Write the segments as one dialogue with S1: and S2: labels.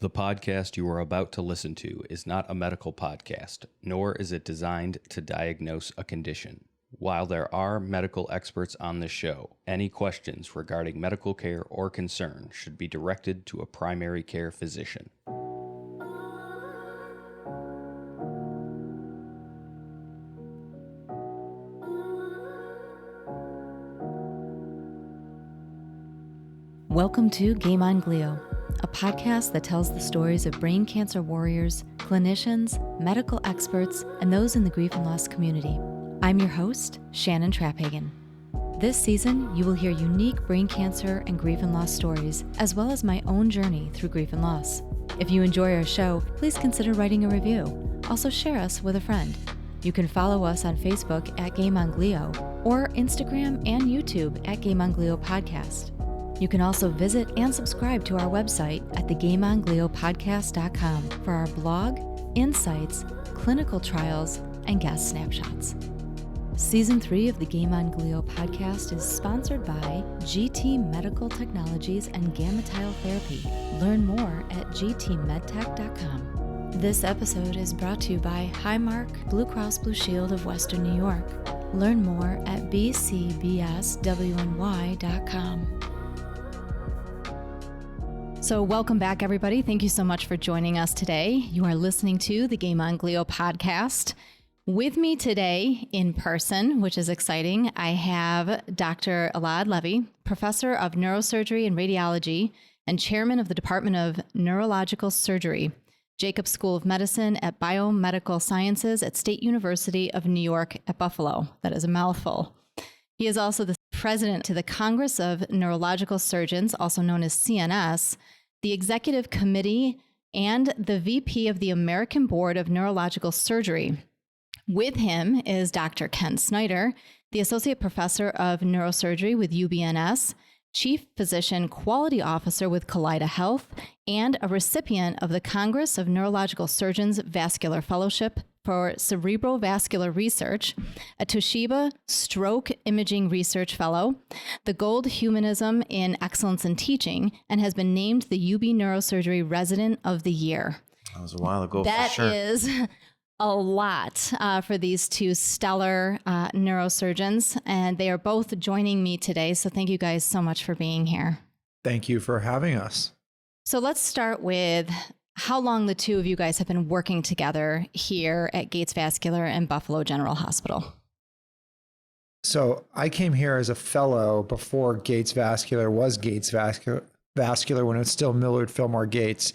S1: The podcast you are about to listen to is not a medical podcast, nor is it designed to diagnose a condition. While there are medical experts on this show, any questions regarding medical care or concern should be directed to a primary care physician.
S2: Welcome to Game On Glio, a podcast that tells the stories of brain cancer warriors, clinicians, medical experts, and those in the grief and loss community. I'm your host, Shannon Traphagen. This season, you will hear unique brain cancer and grief and loss stories, as well as my own journey through grief and loss. If you enjoy our show, please consider writing a review. Also share us with a friend. You can follow us on Facebook at Game On Glio or Instagram and YouTube at Game On Glio Podcast. You can also visit and subscribe to our website at thegameongliopodcast.com for our blog, insights, clinical trials, and guest snapshots. Season 3 of the Game On Glio podcast is sponsored by GT Medical Technologies and GammaTile Therapy. Learn more at gtmedtech.com. This episode is brought to you by Highmark Blue Cross Blue Shield of Western New York. Learn more at bcbswny.com. So welcome back, everybody. Thank you so much for joining us today. You are listening to the Game On Glio podcast. With me today in person, which is exciting, I have Dr. Elad Levy, professor of neurosurgery and radiology and chairman of the Department of Neurological Surgery, Jacobs School of Medicine at Biomedical Sciences at State University of New York at Buffalo. That is a mouthful. He is also the president to the Congress of Neurological Surgeons, also known as CNS, the executive committee, and the VP of the American Board of Neurological Surgery. With him is Dr. Ken Snyder, the associate professor of neurosurgery with UBNS, chief physician quality officer with Kaleida Health, and a recipient of the Congress of Neurological Surgeons Vascular Fellowship for Cerebrovascular Research, a Toshiba Stroke Imaging Research Fellow, the Gold Humanism in Excellence in Teaching, and has been named the UB Neurosurgery Resident of the Year.
S3: That was a while ago,
S2: that
S3: for sure.
S2: That is a lot for these two stellar neurosurgeons, and they are both joining me today, so thank you guys so much for being here.
S4: Thank you for having us.
S2: So let's start with how long the two of you guys have been working together here at Gates Vascular and Buffalo General Hospital.
S4: So I came here as a fellow before Gates Vascular was Gates Vascular when it was still Millard Fillmore Gates.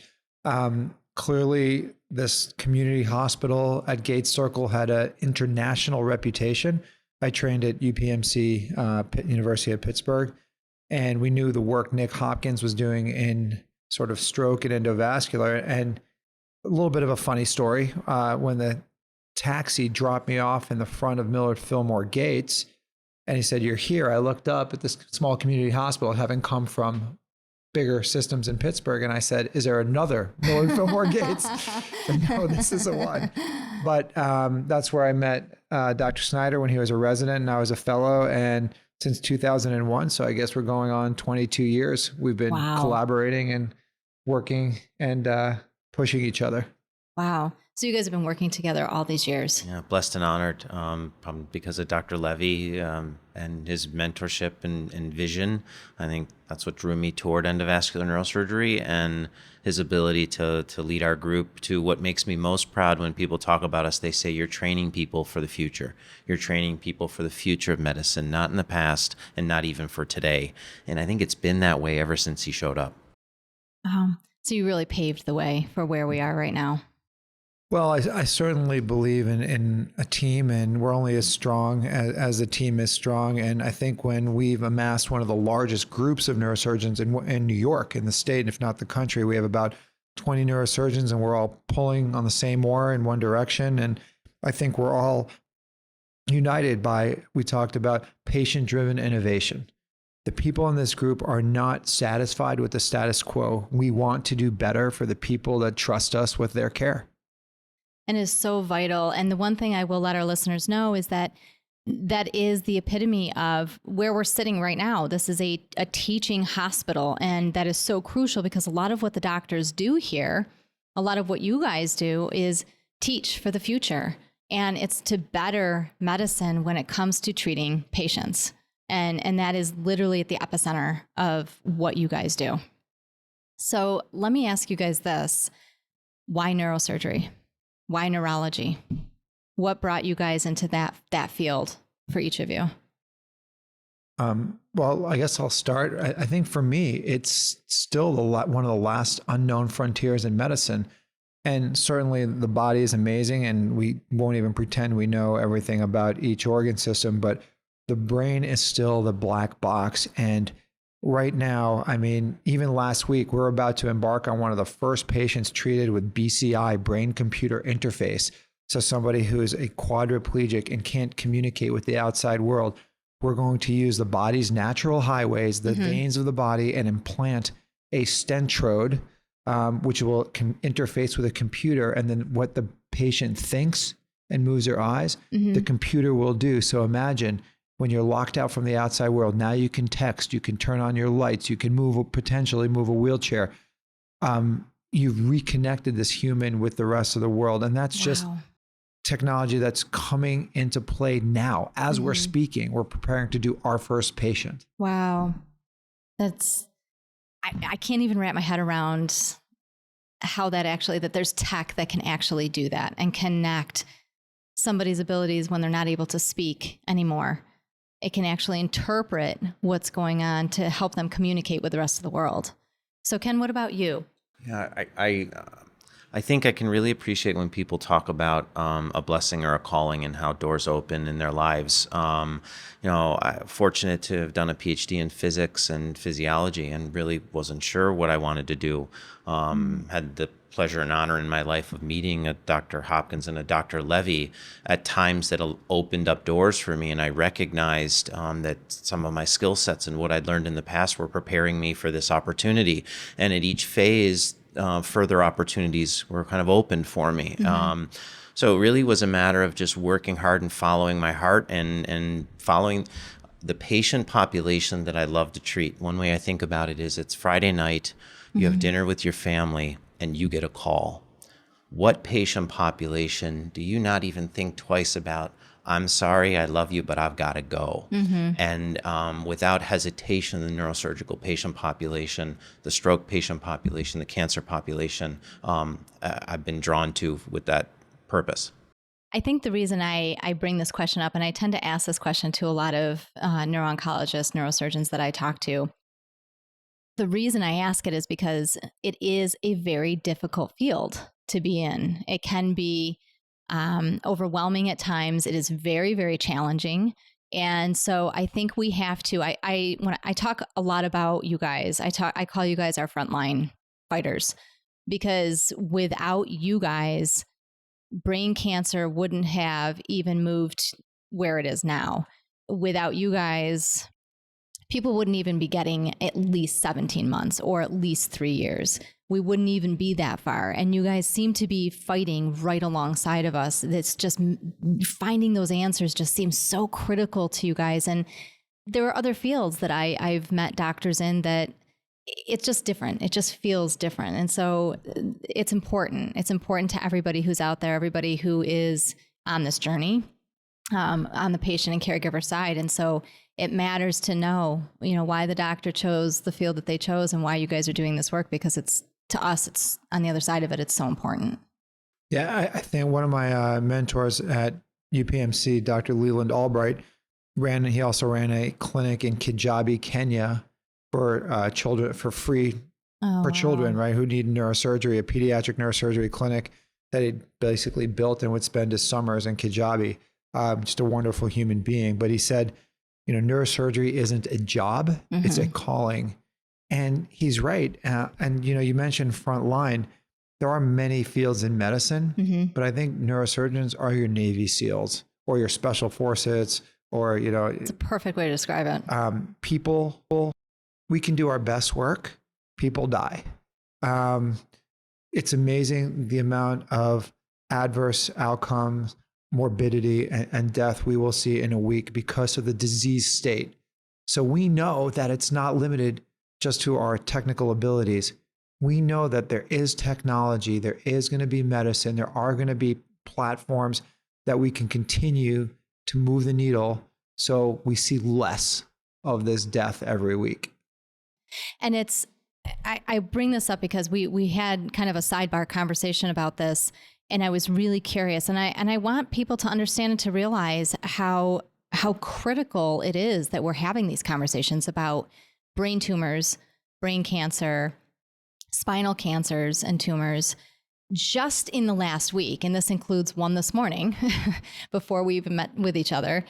S4: Clearly, this community hospital at Gates Circle had an international reputation. I trained at UPMC, University of Pittsburgh, and we knew the work Nick Hopkins was doing in sort of stroke and endovascular. And a little bit of a funny story, when the taxi dropped me off in the front of Millard Fillmore Gates, and he said, "You're here." I looked up at this small community hospital, having come from bigger systems in Pittsburgh, and I said, "Is there another Millard Fillmore Gates?" And no, this is the one. But that's where I met Dr. Snyder when he was a resident and I was a fellow, and since 2001, so I guess we're going on 22 years. We've been collaborating and working and pushing each other.
S2: Wow. So you guys have been working together all these years.
S3: Yeah, blessed and honored because of Dr. Levy and his mentorship and vision. I think that's what drew me toward endovascular neurosurgery, and his ability to lead our group to what makes me most proud when people talk about us. They say, "You're training people for the future. You're training people for the future of medicine, not in the past and not even for today." And I think it's been that way ever since he showed up.
S2: So you really paved the way for where we are right now.
S4: Well, I certainly believe in a team, and we're only as strong as the team is strong. And I think when we've amassed one of the largest groups of neurosurgeons in New York, in the state, if not the country, we have about 20 neurosurgeons, and we're all pulling on the same oar in one direction. And I think we're all united by, we talked about patient-driven innovation. The people in this group are not satisfied with the status quo. We want to do better for the people that trust us with their care.
S2: And is so vital. And the one thing I will let our listeners know is that that is the epitome of where we're sitting right now. This is a teaching hospital, and that is so crucial because a lot of what the doctors do here, a lot of what you guys do is teach for the future. And it's to better medicine when it comes to treating patients. And that is literally at the epicenter of what you guys do. So let me ask you guys this. Why neurosurgery? Why neurology? What brought you guys into that field for each of you?
S4: Well, I guess I'll start. I think for me, it's still one of the last unknown frontiers in medicine. And certainly the body is amazing, and we won't even pretend we know everything about each organ system, but the brain is still the black box. And right now, I mean, even last week, we're about to embark on one of the first patients treated with BCI, brain-computer interface. So somebody who is a quadriplegic and can't communicate with the outside world, we're going to use the body's natural highways, the veins of the body, and implant a stentrode, which will interface with a computer. And then what the patient thinks and moves their eyes, the computer will do. So imagine when you're locked out from the outside world, now you can text, you can turn on your lights, you can potentially move a wheelchair. You've reconnected this human with the rest of the world. And that's just technology that's coming into play now. As we're speaking, we're preparing to do our first patient.
S2: Wow. I can't even wrap my head around how that there's tech that can actually do that and connect somebody's abilities when they're not able to speak anymore. It can actually interpret what's going on to help them communicate with the rest of the world. So Ken, what about you?
S3: Yeah, I think I can really appreciate when people talk about a blessing or a calling and how doors open in their lives. I'm fortunate to have done a PhD in physics and physiology and really wasn't sure what I wanted to do. Had the pleasure and honor in my life of meeting a Dr. Hopkins and a Dr. Levy at times that opened up doors for me. And I recognized that some of my skill sets and what I'd learned in the past were preparing me for this opportunity. And at each phase, further opportunities were kind of opened for me. So it really was a matter of just working hard and following my heart and following the patient population that I love to treat. One way I think about it is it's Friday night, you have dinner with your family, and you get a call. What patient population do you not even think twice about? I'm sorry, I love you, but I've got to go. And without hesitation, the neurosurgical patient population, the stroke patient population, the cancer population, I've been drawn to with that purpose.
S2: I think the reason I bring this question up, and I tend to ask this question to a lot of neuro-oncologists, neurosurgeons that I talk to, the reason I ask it is because it is a very difficult field to be in. It can be overwhelming at times. It is very, very challenging. And so I think we have to, when I talk a lot about you guys, I call you guys our frontline fighters, because without you guys, brain cancer wouldn't have even moved where it is now. Without you guys, people wouldn't even be getting at least 17 months or at least 3 years. We wouldn't even be that far. And you guys seem to be fighting right alongside of us. It's just finding those answers just seems so critical to you guys. And there are other fields that I've met doctors in that it's just different. It just feels different. And so it's important. It's important to everybody who's out there, everybody who is on this journey, on the patient and caregiver side. And so it matters to know, why the doctor chose the field that they chose and why you guys are doing this work, because to us, it's on the other side of it. It's so important.
S4: Yeah, I think one of my mentors at UPMC, Dr. Leland Albright, he also ran a clinic in Kijabi, Kenya for children, for free for children, right, who need neurosurgery, a pediatric neurosurgery clinic that he basically built and would spend his summers in Kijabi. Just a wonderful human being. But he said, neurosurgery isn't a job, it's a calling. And he's right. And, you mentioned frontline. There are many fields in medicine, but I think neurosurgeons are your Navy SEALs or your special forces or,
S2: It's a perfect way to describe it.
S4: People, we can do our best work. People die. It's amazing the amount of adverse outcomes morbidity and death we will see in a week because of the disease state. So we know that it's not limited just to our technical abilities. We know that there is technology, there is going to be medicine, there are going to be platforms that we can continue to move the needle so we see less of this death every week.
S2: And I bring this up because we had kind of a sidebar conversation about this, and I was really curious, and I want people to understand and to realize how critical it is that we're having these conversations about brain tumors, brain cancer, spinal cancers and tumors just in the last week. And this includes one this morning before we even met with each other.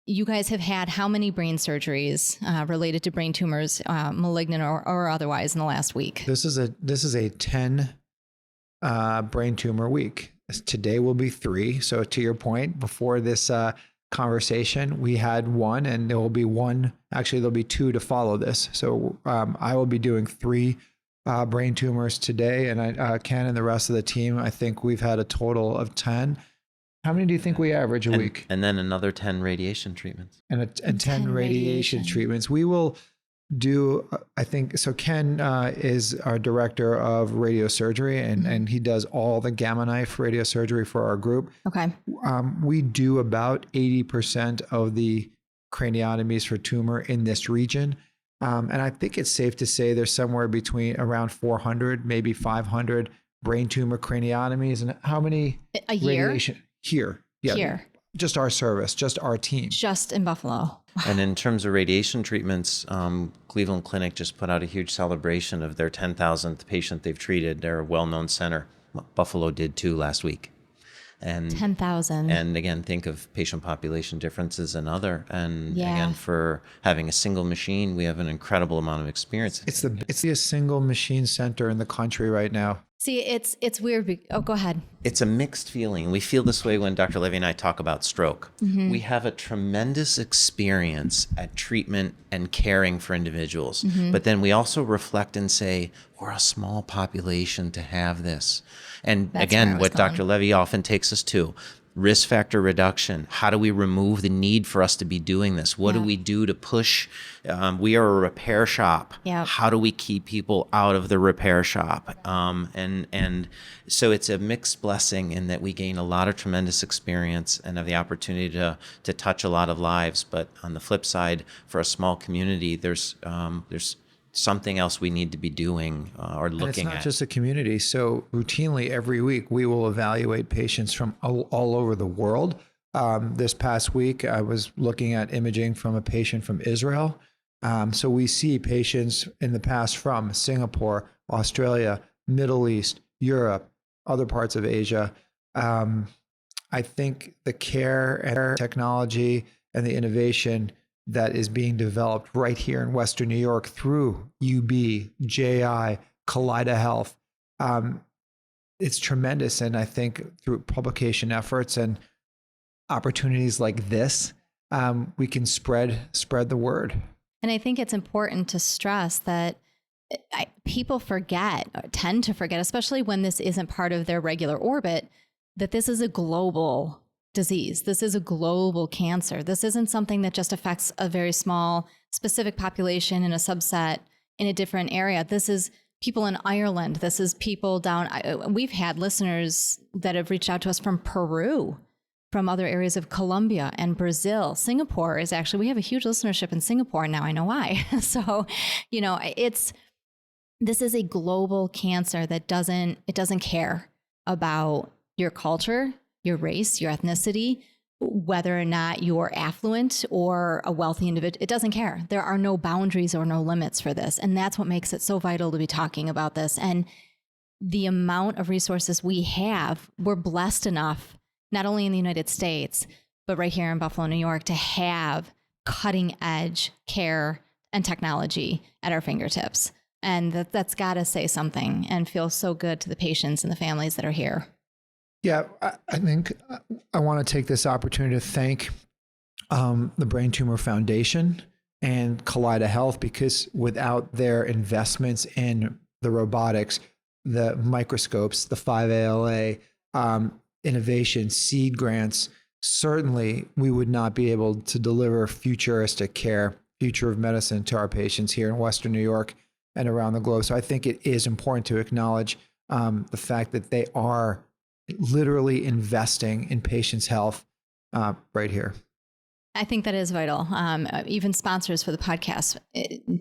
S2: You guys have had how many brain surgeries related to brain tumors, malignant or otherwise, in the last week?
S4: This is a 10 brain tumor week. Today will be 3. So to your point, before this conversation, we had 1, and there will be 1. Actually, there'll be 2 to follow this. So I will be doing 3 brain tumors today, and Ken and the rest of the team, I think we've had a total of 10. How many do you think we average a week?
S3: And then another 10 radiation treatments.
S4: And 10 radiation treatments. We will do, I think, so Ken is our director of radiosurgery, and he does all the gamma knife radiosurgery for our group.
S2: Okay.
S4: We do about 80% of the craniotomies for tumor in this region. And I think it's safe to say there's somewhere between around 400, maybe 500 brain tumor craniotomies. And how many
S2: a year?
S4: Radiation here? Yeah,
S2: here.
S4: Just our service, just our team.
S2: Just in Buffalo.
S3: And in terms of radiation treatments, Cleveland Clinic just put out a huge celebration of their 10,000th patient they've treated. They're a well-known center. Buffalo did too last week. And 10,000. And again, think of patient population differences and other. And again, for having a single machine, we have an incredible amount of experience.
S4: It's the single machine center in the country right now.
S2: See, it's weird. Oh, go ahead.
S3: It's a mixed feeling. We feel this way when Dr. Levy and I talk about stroke. Mm-hmm. We have a tremendous experience at treatment and caring for individuals. Mm-hmm. But then we also reflect and say, we're a small population to have this. And that's again, what Dr. Levy often takes us to, risk factor reduction. How do we remove the need for us to be doing this? What do we do to push? We are a repair shop. Yep. How do we keep people out of the repair shop? And so it's a mixed blessing in that we gain a lot of tremendous experience and have the opportunity to touch a lot of lives. But on the flip side, for a small community, there's something else we need to be doing or looking at.
S4: It's not just a community. So routinely every week, we will evaluate patients from all over the world. This past week, I was looking at imaging from a patient from Israel. So we see patients in the past from Singapore, Australia, Middle East, Europe, other parts of Asia. I think the care and technology and the innovation that is being developed right here in Western New York through UB, JI, Kaleida Health. It's tremendous. And I think through publication efforts and opportunities like this, we can spread the word.
S2: And I think it's important to stress that people forget, or tend to forget, especially when this isn't part of their regular orbit, that this is a global disease. This is a global cancer. This isn't something that just affects a very small, specific population in a subset in a different area. This is people in Ireland. This is people down. We've had listeners that have reached out to us from Peru, from other areas of Colombia and Brazil. Singapore is actually, we have a huge listenership in Singapore now. I know why. So, this is a global cancer that doesn't care about your culture, your race, your ethnicity, whether or not you're affluent or a wealthy individual. It doesn't care. There are no boundaries or no limits for this. And that's what makes it so vital to be talking about this. And the amount of resources we have, we're blessed enough, not only in the United States, but right here in Buffalo, New York, to have cutting edge care and technology at our fingertips. And that's got to say something and feel so good to the patients and the families that are here.
S4: Yeah, I think I want to take this opportunity to thank the Brain Tumor Foundation and Kaleida Health, because without their investments in the robotics, the microscopes, the 5ALA, innovation, seed grants, certainly we would not be able to deliver futuristic care, future of medicine to our patients here in Western New York and around the globe. So I think it is important to acknowledge the fact that they are literally investing in patients' health right here.
S2: I think that is vital. Even sponsors for the podcast,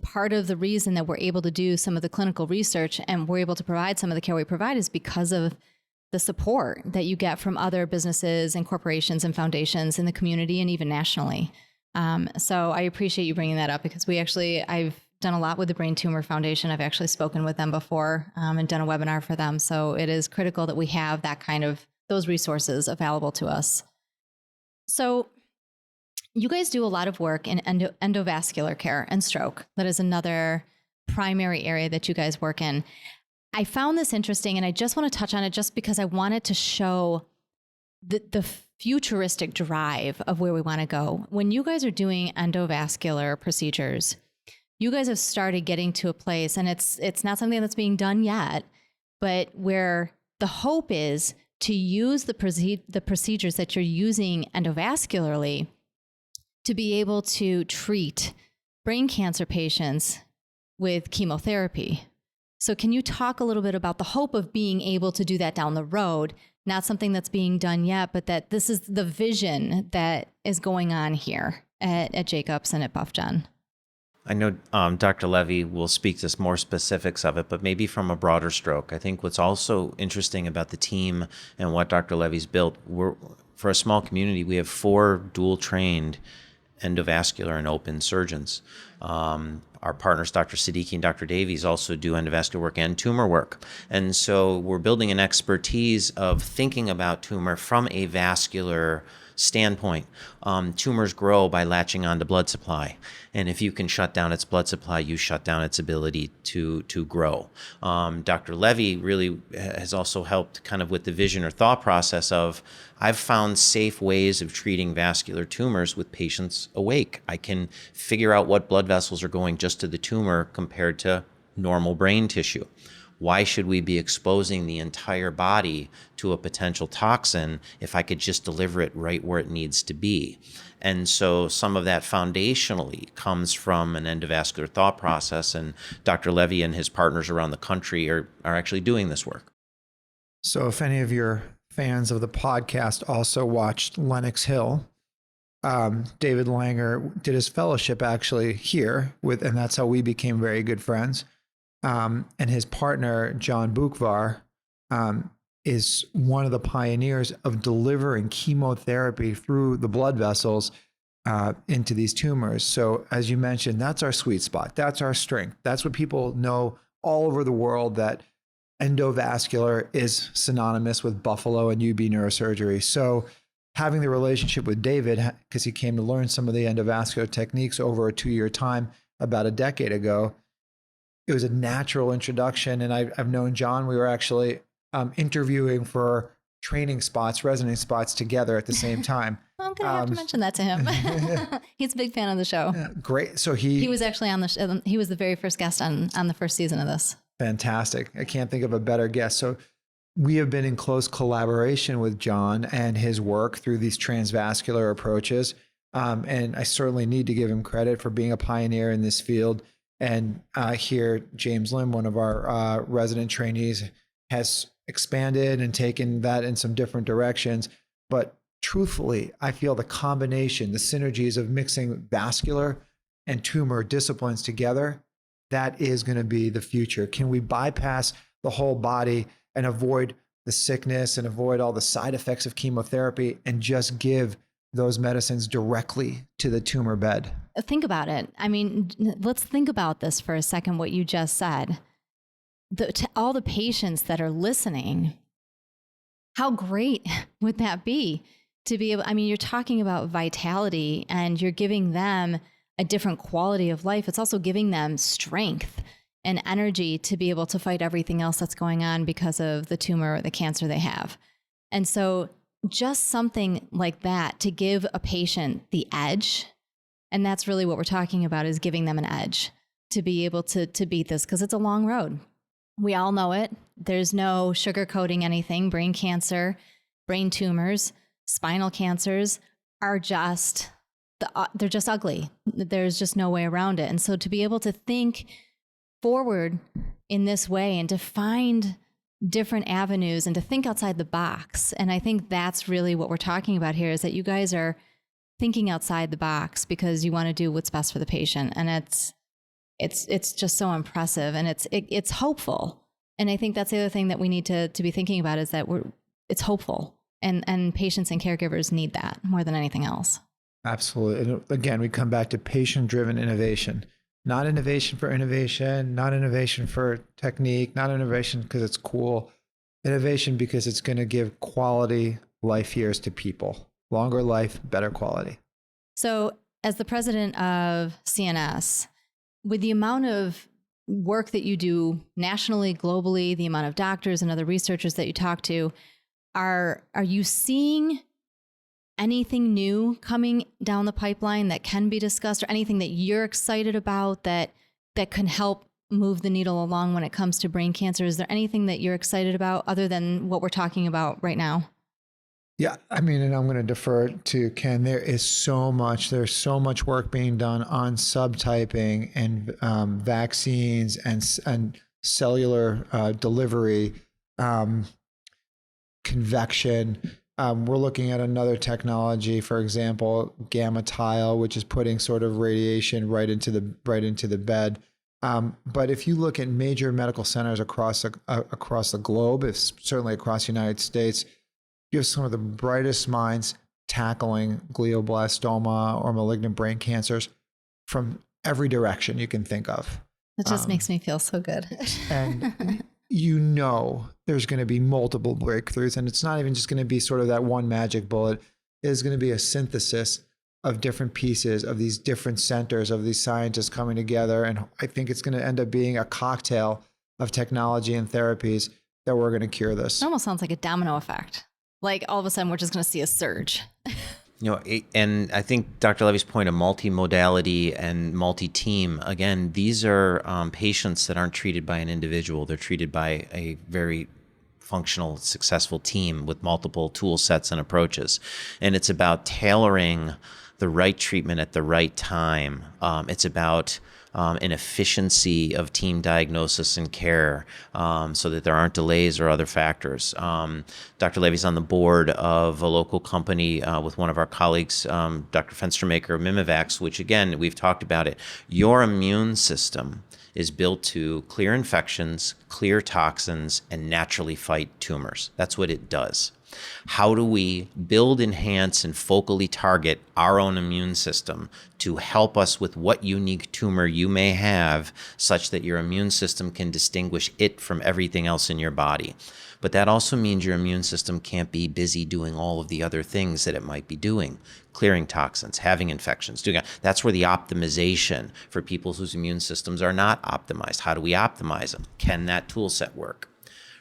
S2: part of the reason that we're able to do some of the clinical research and we're able to provide some of the care we provide is because of the support that you get from other businesses and corporations and foundations in the community and even nationally. So I appreciate you bringing that up because I've done a lot with the Brain Tumor Foundation. I've actually spoken with them before and done a webinar for them. So it is critical that we have those resources available to us. So you guys do a lot of work in endovascular care and stroke. That is another primary area that you guys work in. I found this interesting, and I just want to touch on it just because I wanted to show the futuristic drive of where we want to go. When you guys are doing endovascular procedures, you guys have started getting to a place, and it's not something that's being done yet, but where the hope is to use the procedures that you're using endovascularly to be able to treat brain cancer patients with chemotherapy. So can you talk a little bit about the hope of being able to do that down the road? Not something that's being done yet, but that this is the vision that is going on here at Jacobs and at BuffGen.
S3: I know Dr. Levy will speak to more specifics of it, but maybe from a broader stroke. I think what's also interesting about the team and what Dr. Levy's built, for a small community, we have 4 dual-trained endovascular and open surgeons. Our partners, Dr. Siddiqui and Dr. Davies, also do endovascular work and tumor work. And so we're building an expertise of thinking about tumor from a vascular standpoint. Tumors grow by latching on to blood supply. And if you can shut down its blood supply, you shut down its ability to grow. Dr. Levy really has also helped kind of with the vision or thought process of, I've found safe ways of treating vascular tumors with patients awake. I can figure out what blood vessels are going just to the tumor compared to normal brain tissue. Why should we be exposing the entire body to a potential toxin if I could just deliver it right where it needs to be? And so some of that foundationally comes from an endovascular thought process, and Dr. Levy and his partners around the country are actually doing this work.
S4: So if any of your fans of the podcast also watched Lenox Hill, David Langer did his fellowship actually here and that's how we became very good friends. And his partner, John Bukvar, is one of the pioneers of delivering chemotherapy through the blood vessels into these tumors. So as you mentioned, that's our sweet spot. That's our strength. That's what people know all over the world, that endovascular is synonymous with Buffalo and UB neurosurgery. So having the relationship with David, because he came to learn some of the endovascular techniques over a 2-year time about a decade ago, it was a natural introduction. And I've known John. We were actually interviewing for training spots, resident spots together at the same time.
S2: Well, I'm going to have to mention that to him. He's a big fan of the show.
S4: Yeah, great. So
S2: he was actually on the show. He was the very first guest on the first season of this.
S4: Fantastic. I can't think of a better guest. So we have been in close collaboration with John and his work through these transvascular approaches. And I certainly need to give him credit for being a pioneer in this field. And here, James Lim, one of our resident trainees, has expanded and taken that in some different directions. But truthfully, I feel the combination, the synergies of mixing vascular and tumor disciplines together, that is going to be the future. Can we bypass the whole body and avoid the sickness and avoid all the side effects of chemotherapy and just give those medicines directly to the tumor bed?
S2: Think about it. I mean, let's think about this for a second, what you just said. To all the patients that are listening, how great would that be to be able, I mean, you're talking about vitality and you're giving them a different quality of life. It's also giving them strength and energy to be able to fight everything else that's going on because of the tumor or the cancer they have. And so just something like that to give a patient the edge. And that's really what we're talking about, is giving them an edge to be able to beat this, because it's a long road. We all know it. There's no sugarcoating anything. Brain cancer, brain tumors, spinal cancers are just they're just ugly. There's just no way around it. And so to be able to think forward in this way and to find different avenues and to think outside the box. And I think that's really what we're talking about here, is that you guys are thinking outside the box because you want to do what's best for the patient. And it's just so impressive, and it's hopeful. And I think that's the other thing that we need to be thinking about, is that it's hopeful, and patients and caregivers need that more than anything else.
S4: Absolutely. And again, we come back to patient-driven innovation. Not innovation for innovation, not innovation for technique, not innovation because it's cool. Innovation because it's going to give quality life years to people. Longer life, better quality.
S2: So as the president of CNS, with the amount of work that you do nationally, globally, the amount of doctors and other researchers that you talk to, are you seeing anything new coming down the pipeline that can be discussed, or anything that you're excited about that can help move the needle along when it comes to brain cancer? Is there anything that you're excited about other than what we're talking about right now?
S4: Yeah, I mean, and I'm going to defer to Ken. There's so much work being done on subtyping and vaccines and cellular delivery, convection. We're looking at another technology, for example, GammaTile, which is putting sort of radiation right into the bed. But if you look at major medical centers across the globe, certainly across the United States, you have some of the brightest minds tackling glioblastoma or malignant brain cancers from every direction you can think of.
S2: That just makes me feel so good.
S4: And there's going to be multiple breakthroughs, and it's not even just going to be sort of that one magic bullet. It is going to be a synthesis of different pieces of these different centers of these scientists coming together. And I think it's going to end up being a cocktail of technology and therapies that we're going to cure this.
S2: It almost sounds like a domino effect. Like all of a sudden we're just going to see a surge.
S3: And I think Dr. Levy's point of multimodality and multi-team, again, these are patients that aren't treated by an individual. They're treated by a very functional, successful team with multiple tool sets and approaches. And it's about tailoring the right treatment at the right time. It's about an efficiency of team diagnosis and care, so that there aren't delays or other factors. Dr. Levy's on the board of a local company with one of our colleagues, Dr. Fenstermaker of Mimivax, which again, we've talked about it. Your immune system is built to clear infections, clear toxins, and naturally fight tumors. That's what it does. How do we build, enhance, and focally target our own immune system to help us with what unique tumor you may have, such that your immune system can distinguish it from everything else in your body? But that also means your immune system can't be busy doing all of the other things that it might be doing, clearing toxins, having infections, doing that. That's where the optimization for people whose immune systems are not optimized. How do we optimize them? Can that tool set work?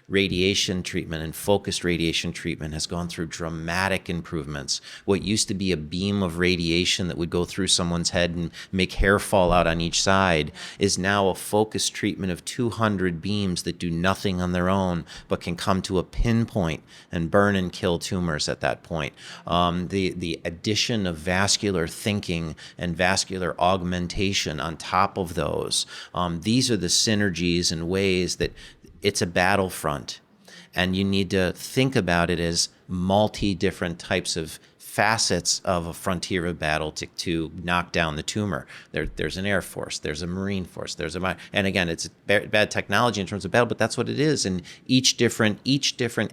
S3: Radiation treatment and focused radiation treatment has gone through dramatic improvements. What used to be a beam of radiation that would go through someone's head and make hair fall out on each side is now a focused treatment of 200 beams that do nothing on their own, but can come to a pinpoint and burn and kill tumors at that point. The addition of vascular thinking and vascular augmentation on top of those, these are the synergies and ways that it's a battlefront, and you need to think about it as different types of facets of a frontier of battle to knock down the tumor. There's an air force, there's a marine force, and again, it's bad technology in terms of battle, but that's what it is. And each different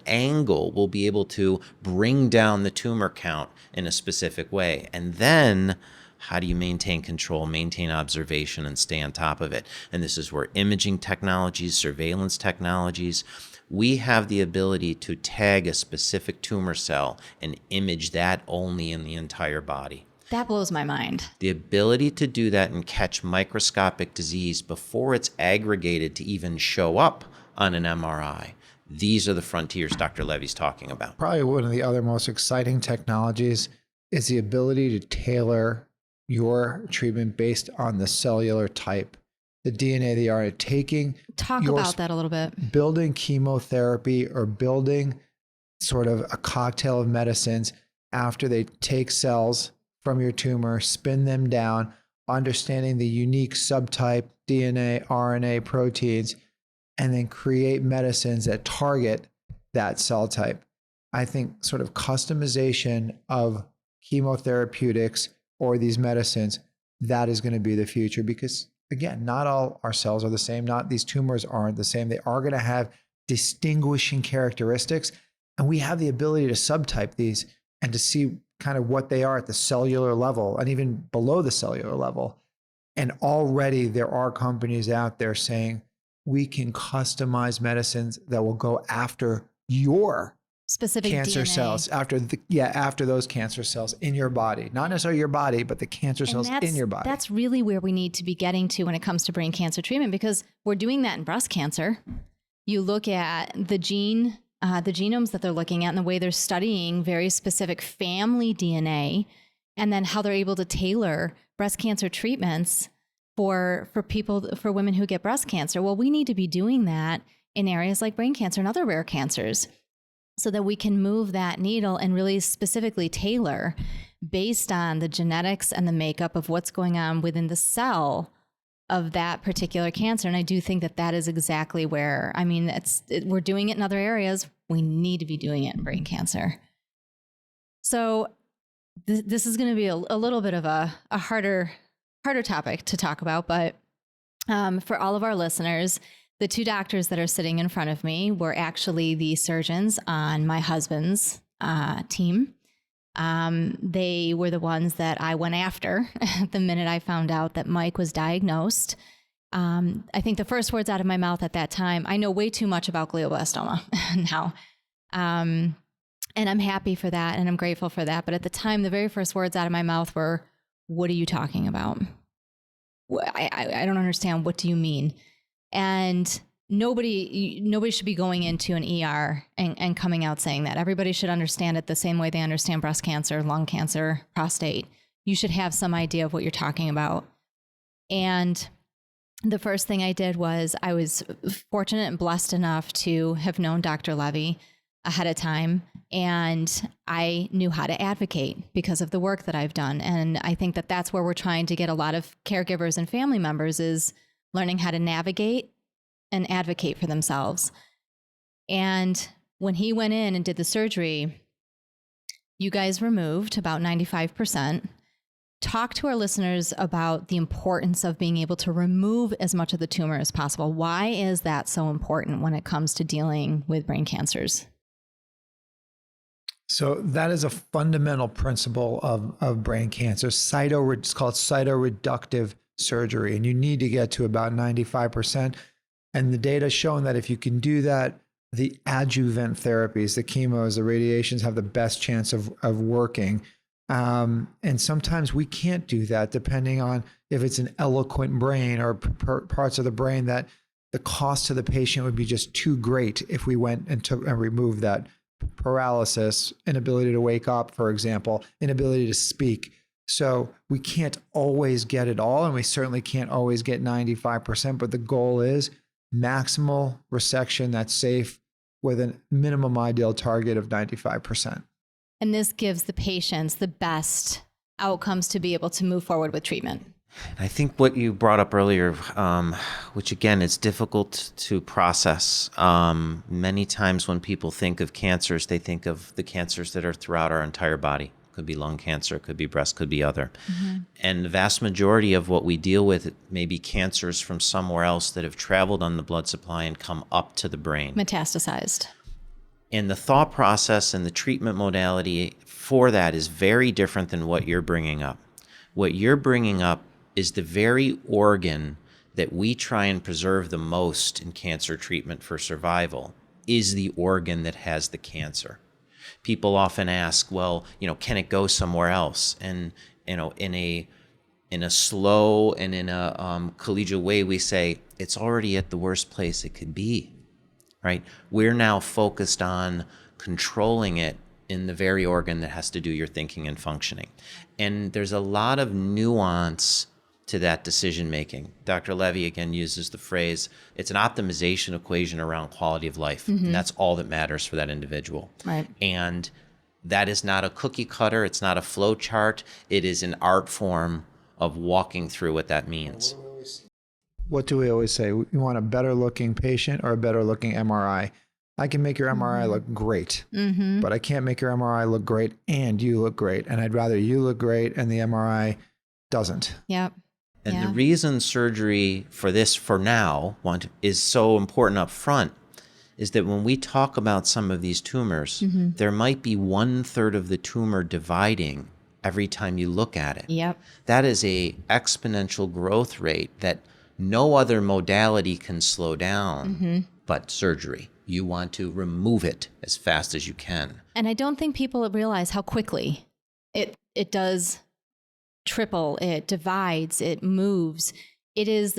S3: angle will be able to bring down the tumor count in a specific way. And then how do you maintain control, maintain observation, and stay on top of it? And this is where imaging technologies, surveillance technologies, we have the ability to tag a specific tumor cell and image that only in the entire body.
S2: That blows my mind.
S3: The ability to do that and catch microscopic disease before it's aggregated to even show up on an MRI. These are the frontiers Dr. Levy's talking about.
S4: Probably one of the other most exciting technologies is the ability to tailor your treatment based on the cellular type, the DNA, the RNA,
S2: Talk about that a little bit.
S4: Building chemotherapy or building sort of a cocktail of medicines after they take cells from your tumor, spin them down, understanding the unique subtype, DNA, RNA, proteins, and then create medicines that target that cell type. I think sort of customization of chemotherapeutics or these medicines, that is going to be the future, because again, not all our cells are the same. Not these tumors aren't the same. They are going to have distinguishing characteristics. And we have the ability to subtype these and to see kind of what they are at the cellular level and even below the cellular level. And already there are companies out there saying we can customize medicines that will go after your
S2: specific
S4: cancer
S2: DNA.
S4: cells, after those cancer cells in your body, not necessarily your body, but the cancer cells in your body.
S2: That's really where we need to be getting to when it comes to brain cancer treatment, because we're doing that in breast cancer. You look at the genomes that they're looking at and the way they're studying very specific family DNA, and then how they're able to tailor breast cancer treatments for women who get breast cancer. Well, we need to be doing that in areas like brain cancer and other rare cancers, so that we can move that needle and really specifically tailor based on the genetics and the makeup of what's going on within the cell of that particular cancer. And I do think that that is exactly where, I mean, we're doing it in other areas. We need to be doing it in brain cancer. So this is going to be a little bit of a harder topic to talk about, but for all of our listeners, the two doctors that are sitting in front of me were actually the surgeons on my husband's team. They were the ones that I went after the minute I found out that Mike was diagnosed. I think the first words out of my mouth at that time, I know way too much about glioblastoma now. And I'm happy for that and I'm grateful for that. But at the time, the very first words out of my mouth were, "What are you talking about? I don't understand. What do you mean?" And nobody should be going into an ER and coming out saying that. Everybody should understand it the same way they understand breast cancer, lung cancer, prostate. You should have some idea of what you're talking about. And the first thing I did was, I was fortunate and blessed enough to have known Dr. Levy ahead of time, and I knew how to advocate because of the work that I've done. And I think that that's where we're trying to get a lot of caregivers and family members, is learning how to navigate and advocate for themselves. And when he went in and did the surgery, you guys removed about 95%. Talk to our listeners about the importance of being able to remove as much of the tumor as possible. Why is that so important when it comes to dealing with brain cancers?
S4: So that is a fundamental principle of brain cancer. It's called cytoreductive surgery, and you need to get to about 95%. And the data has shown that if you can do that, the adjuvant therapies, the chemos, the radiations, have the best chance of working. And sometimes we can't do that, depending on if it's an eloquent brain or parts of the brain that the cost to the patient would be just too great if we went and removed that. Paralysis, inability to wake up, for example, inability to speak. So we can't always get it all, and we certainly can't always get 95%, but the goal is maximal resection that's safe with a minimum ideal target of 95%.
S2: And this gives the patients the best outcomes to be able to move forward with treatment.
S3: I think what you brought up earlier, which again is difficult to process. Many times when people think of cancers, they think of the cancers that are throughout our entire body. Could be lung cancer, could be breast, could be other. Mm-hmm. And the vast majority of what we deal with may be cancers from somewhere else that have traveled on the blood supply and come up to the brain.
S2: Metastasized.
S3: And the thought process and the treatment modality for that is very different than what you're bringing up. What you're bringing up is the very organ that we try and preserve the most in cancer treatment for survival is the organ that has the cancer. People often ask, well, can it go somewhere else? And, in a slow and in a collegial way, we say it's already at the worst place it could be, right? We're now focused on controlling it in the very organ that has to do your thinking and functioning. And there's a lot of nuance to that decision making. Dr. Levy again uses the phrase, it's an optimization equation around quality of life. Mm-hmm. And that's all that matters for that individual.
S2: Right.
S3: And That is not a cookie cutter. It's not a flow chart. It is an art form of walking through what that means.
S4: What do we always say? You want a better looking patient or a better looking MRI? I can make your MRI look great, but I can't make your MRI look great and you look great. And I'd rather you look great and the MRI doesn't.
S2: Yep.
S3: And the reason surgery for this, for now, is so important up front is that when we talk about some of these tumors, there might be 1/3 of the tumor dividing every time you look at it.
S2: Yep.
S3: That is a exponential growth rate that no other modality can slow down but surgery. You want to remove it as fast as you can.
S2: And I don't think people realize how quickly it does triple, it divides, it moves. It is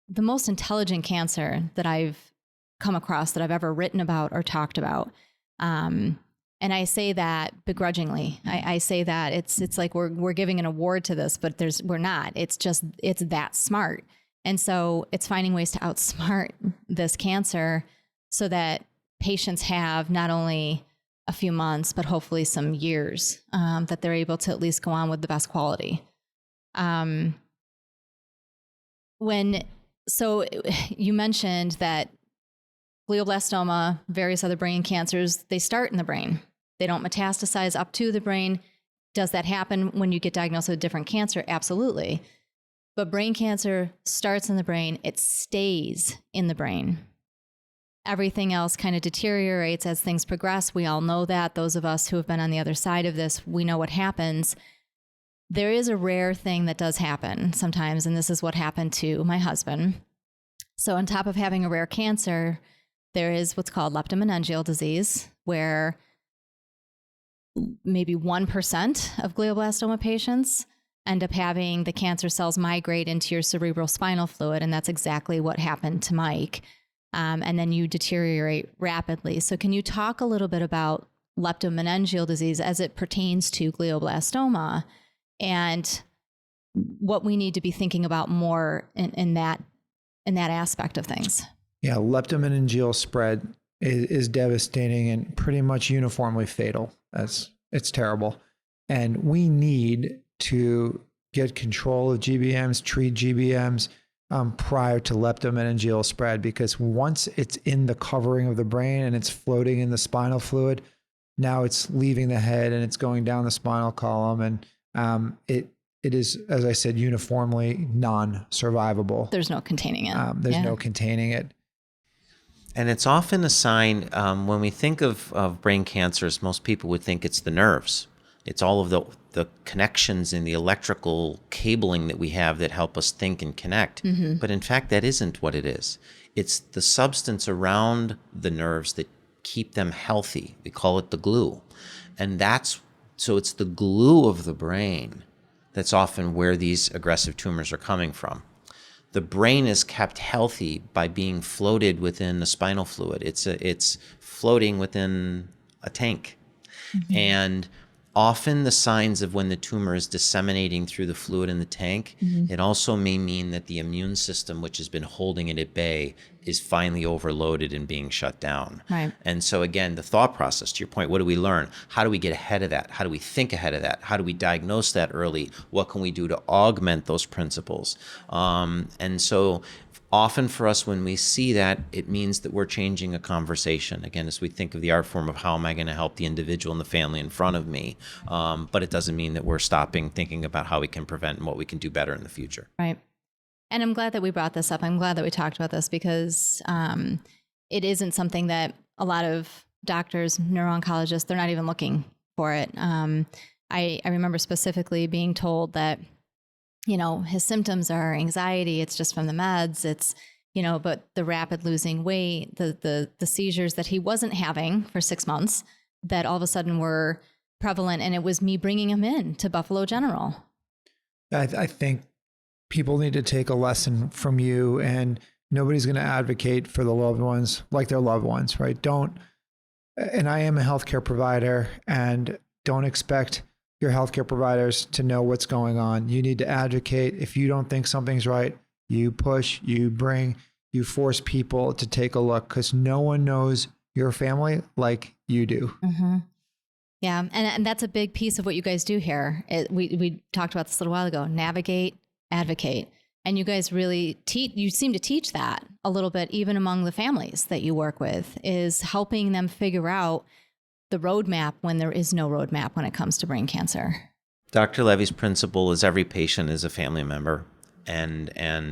S2: the most intelligent cancer that I've come across, that I've ever written about or talked about. And I say that begrudgingly. I say that it's like we're giving an award to this, but we're not. It's that smart. And so it's finding ways to outsmart this cancer so that patients have not only a few months, but hopefully some years that they're able to at least go on with the best quality. So you mentioned that glioblastoma, various other brain cancers, they start in the brain. They don't metastasize up to the brain. Does that happen when you get diagnosed with a different cancer? Absolutely. But brain cancer starts in the brain. It stays in the brain. Everything else kind of deteriorates as things progress. We all know that. Those of us who have been on the other side of this, we know what happens. There is a rare thing that does happen sometimes, and this is what happened to my husband. So on top of having a rare cancer, there is what's called leptomeningeal disease, where maybe 1% of glioblastoma patients end up having the cancer cells migrate into your cerebral spinal fluid, and that's exactly what happened to Mike. And then you deteriorate rapidly. So can you talk a little bit about leptomeningeal disease as it pertains to glioblastoma and what we need to be thinking about more in that aspect of things?
S4: Yeah, leptomeningeal spread is devastating and pretty much uniformly fatal. It's terrible. And we need to get control of GBMs, treat GBMs prior to leptomeningeal spread, because once it's in the covering of the brain and it's floating in the spinal fluid, now it's leaving the head and it's going down the spinal column, and it is, as I said, uniformly non-survivable.
S2: There's no containing it.
S4: There's no containing it.
S3: And it's often a sign, when we think of brain cancers, most people would think it's the nerves. It's all of the connections in the electrical cabling that we have that help us think and connect. But in fact, that isn't what it is. It's the substance around the nerves that keep them healthy. We call it the glue. And so it's the glue of the brain that's often where these aggressive tumors are coming from. The brain is kept healthy by being floated within the spinal fluid. It's floating within a tank. And often the signs of when the tumor is disseminating through the fluid in the tank, it also may mean that the immune system, which has been holding it at bay, is finally overloaded and being shut down.
S2: Right.
S3: And so again, the thought process, to your point, what do we learn? How do we get ahead of that? How do we think ahead of that? How do we diagnose that early? What can we do to augment those principles? And so often for us, when we see that, it means that we're changing a conversation. Again, as we think of the art form of how am I going to help the individual and the family in front of me, but it doesn't mean that we're stopping thinking about how we can prevent and what we can do better in the future.
S2: Right. And I'm glad that we brought this up. I'm glad that we talked about this because it isn't something that a lot of doctors, neuro-oncologists, they're not even looking for it. I remember specifically being told that, his symptoms are anxiety. It's just from the meds. It's, but the rapid losing weight, the seizures that he wasn't having for 6 months that all of a sudden were prevalent. And it was me bringing him in to Buffalo General.
S4: I think people need to take a lesson from you, and nobody's going to advocate for the loved ones like their loved ones, right? And I am a healthcare provider, and don't expect your healthcare providers to know what's going on. You need to advocate. If you don't think something's right, you push, you bring, you force people to take a look, because no one knows your family like you do.
S2: Yeah. And that's a big piece of what you guys do here. We talked about this a little while ago, navigate, advocate. And you guys really you seem to teach that a little bit, even among the families that you work with, is helping them figure out the roadmap when there is no roadmap when it comes to brain cancer.
S3: Dr. Levy's principle is every patient is a family member. And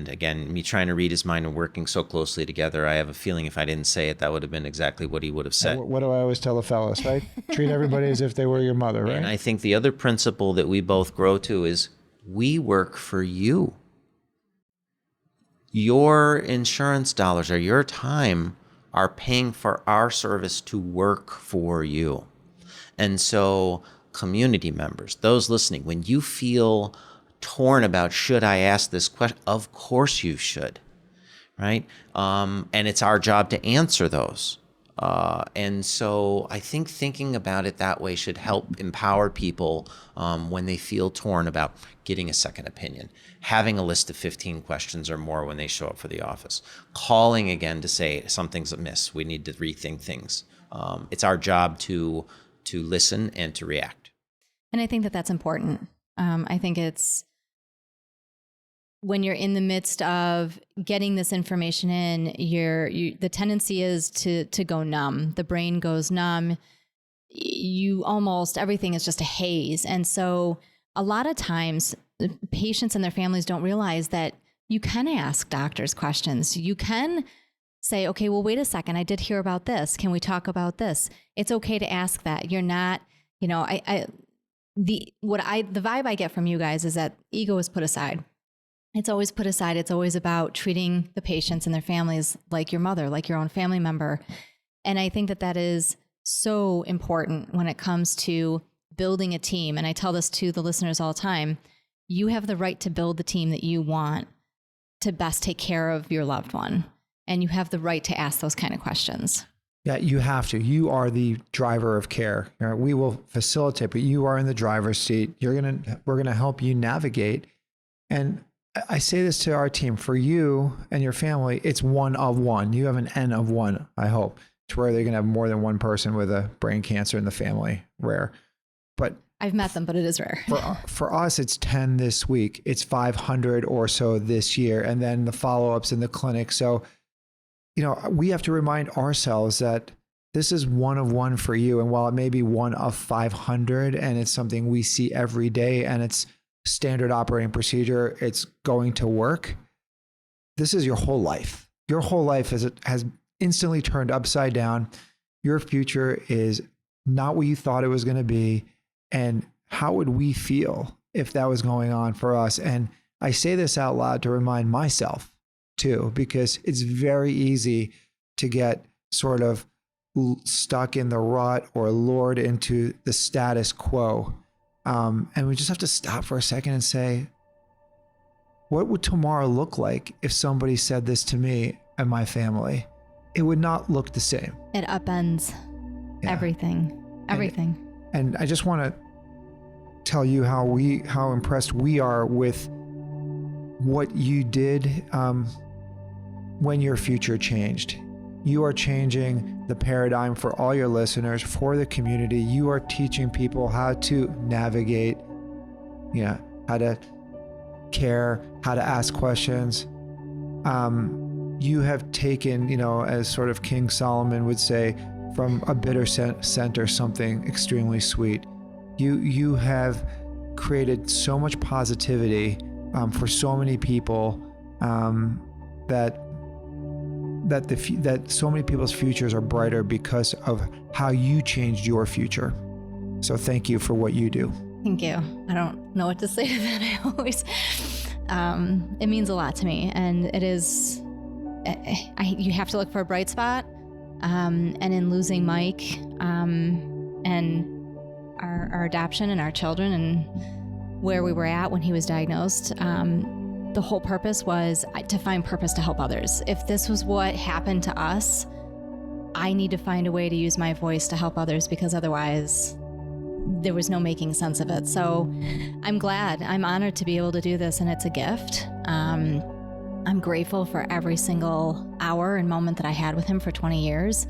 S3: again, me trying to read his mind and working so closely together, I have a feeling if I didn't say it, that would have been exactly what he would have said.
S4: What do I always tell the fellas, right? Treat everybody as if they were your mother, right?
S3: And I think the other principle that we both grow to is we work for you. Your insurance dollars or your time are paying for our service to work for you. And so community members, those listening, when you feel torn about should I ask this question, of course you should, right? And it's our job to answer those. And so I think thinking about it that way should help empower people when they feel torn about getting a second opinion, having a list of 15 questions or more when they show up for the office, calling again to say something's amiss, we need to rethink things. It's our job to listen and to react.
S2: And I think that that's important. I think it's when you're in the midst of getting this information in, the tendency is to go numb. The brain goes numb. Everything is just a haze. And so a lot of times patients and their families don't realize that you can ask doctors questions. You can say, okay, well, wait a second. I did hear about this. Can we talk about this? It's okay to ask that. You're not, the vibe I get from you guys is that ego is put aside. It's always put aside. It's always about treating the patients and their families like your mother, like your own family member. And I think that is so important when it comes to building a team. And I tell this to the listeners all the time. You have the right to build the team that you want to best take care of your loved one. And you have the right to ask those kind of questions.
S4: Yeah, you have to. You are the driver of care. We will facilitate, but you are in the driver's seat. We're gonna help you navigate. And I say this to our team, for you and your family, it's one of one. You have an N of one, I hope, to where they're going to have more than one person with a brain cancer in the family. Rare. But
S2: I've met them, but it is rare.
S4: For us, it's 10 this week. It's 500 or so this year. And then the follow-ups in the clinic. So, we have to remind ourselves that this is one of one for you. And while it may be one of 500 and it's something we see every day and it's standard operating procedure, it's going to work. This is your whole life. Your whole life has instantly turned upside down. Your future is not what you thought it was going to be. And how would we feel if that was going on for us? And I say this out loud to remind myself too, because it's very easy to get sort of stuck in the rut or lured into the status quo. And we just have to stop for a second and say, what would tomorrow look like if somebody said this to me and my family? It would not look the same.
S2: It upends everything. And
S4: I just want to tell you how impressed we are with what you did when your future changed. You are changing the paradigm for all your listeners, for the community. You are teaching people how to navigate, how to care, how to ask questions. You have taken, as sort of King Solomon would say, from a bitter center, something extremely sweet. You have created so much positivity for so many people that so many people's futures are brighter because of how you changed your future. So thank you for what you do.
S2: Thank you. I don't know what to say to that. I always, it means a lot to me, and it is, you have to look for a bright spot. And in losing Mike, and our adoption and our children and where we were at when he was diagnosed, the whole purpose was to find purpose to help others. If this was what happened to us, I need to find a way to use my voice to help others, because otherwise there was no making sense of it. So I'm glad, I'm honored to be able to do this, and it's a gift. I'm grateful for every single hour and moment that I had with him for 20 years.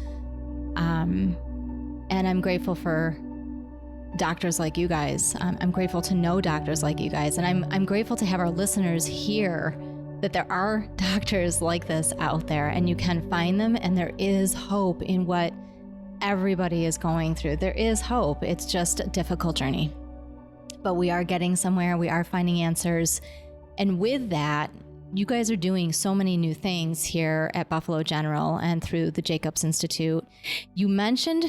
S2: And I'm grateful for doctors like you guys. I'm grateful to know doctors like you guys. And I'm grateful to have our listeners hear that there are doctors like this out there, and you can find them, and there is hope in what everybody is going through. There is hope. It's just a difficult journey. But we are getting somewhere. We are finding answers. And with that, you guys are doing so many new things here at Buffalo General and through the Jacobs Institute. You mentioned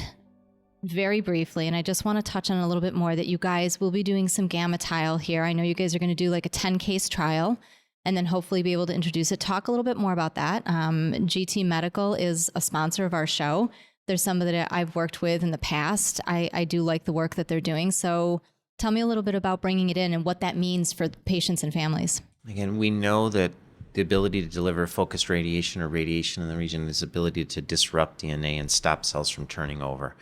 S2: very briefly, and I just want to touch on a little bit more, that you guys will be doing some GammaTile here. I know you guys are going to do like a 10-case trial and then hopefully be able to introduce it. Talk a little bit more about that. GT Medical is a sponsor of our show. There's somebody that I've worked with in the past. I do like the work that they're doing. So tell me a little bit about bringing it in and what that means for patients and families.
S3: Again, we know that the ability to deliver focused radiation or radiation in the region is the ability to disrupt DNA and stop cells from turning over.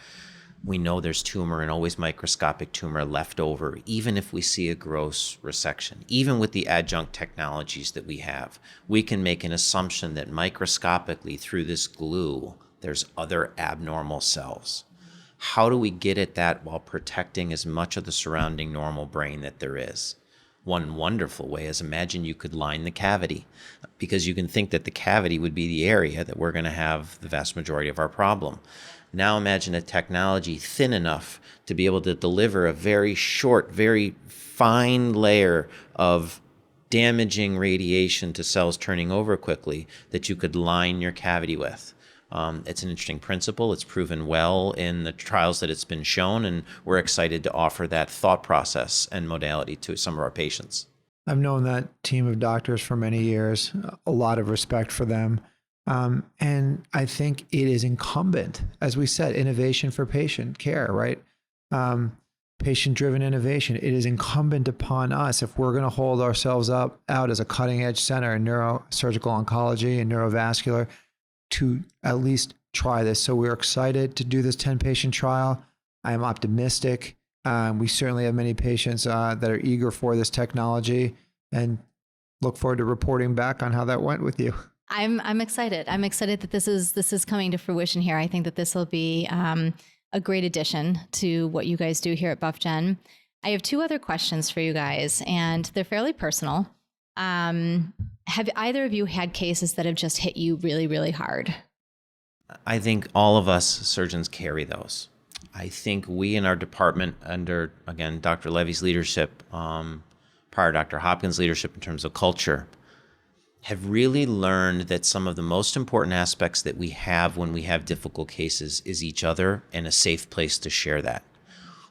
S3: We know there's tumor and always microscopic tumor left over, even if we see a gross resection. Even with the adjunct technologies that we have, we can make an assumption that microscopically through this glue, there's other abnormal cells. How do we get at that while protecting as much of the surrounding normal brain that there is? One wonderful way is imagine you could line the cavity, because you can think that the cavity would be the area that we're going to have the vast majority of our problem. Now imagine a technology thin enough to be able to deliver a very short, very fine layer of damaging radiation to cells turning over quickly that you could line your cavity with. It's an interesting principle. It's proven well in the trials that it's been shown, and we're excited to offer that thought process and modality to some of our patients.
S4: I've known that team of doctors for many years, a lot of respect for them. And I think it is incumbent, as we said, innovation for patient care, right? Patient-driven innovation. It is incumbent upon us, if we're going to hold ourselves out as a cutting-edge center in neurosurgical oncology and neurovascular, to at least try this. So we're excited to do this 10-patient trial. I am optimistic. We certainly have many patients that are eager for this technology, and look forward to reporting back on how that went with you.
S2: I'm excited. I'm excited that this is coming to fruition here. I think that this will be a great addition to what you guys do here at BuffGen. I have two other questions for you guys, and they're fairly personal. Have either of you had cases that have just hit you really, really hard?
S3: I think all of us surgeons carry those. I think we in our department, under, again, Dr. Levy's leadership, prior Dr. Hopkins' leadership in terms of culture, have really learned that some of the most important aspects that we have when we have difficult cases is each other and a safe place to share that.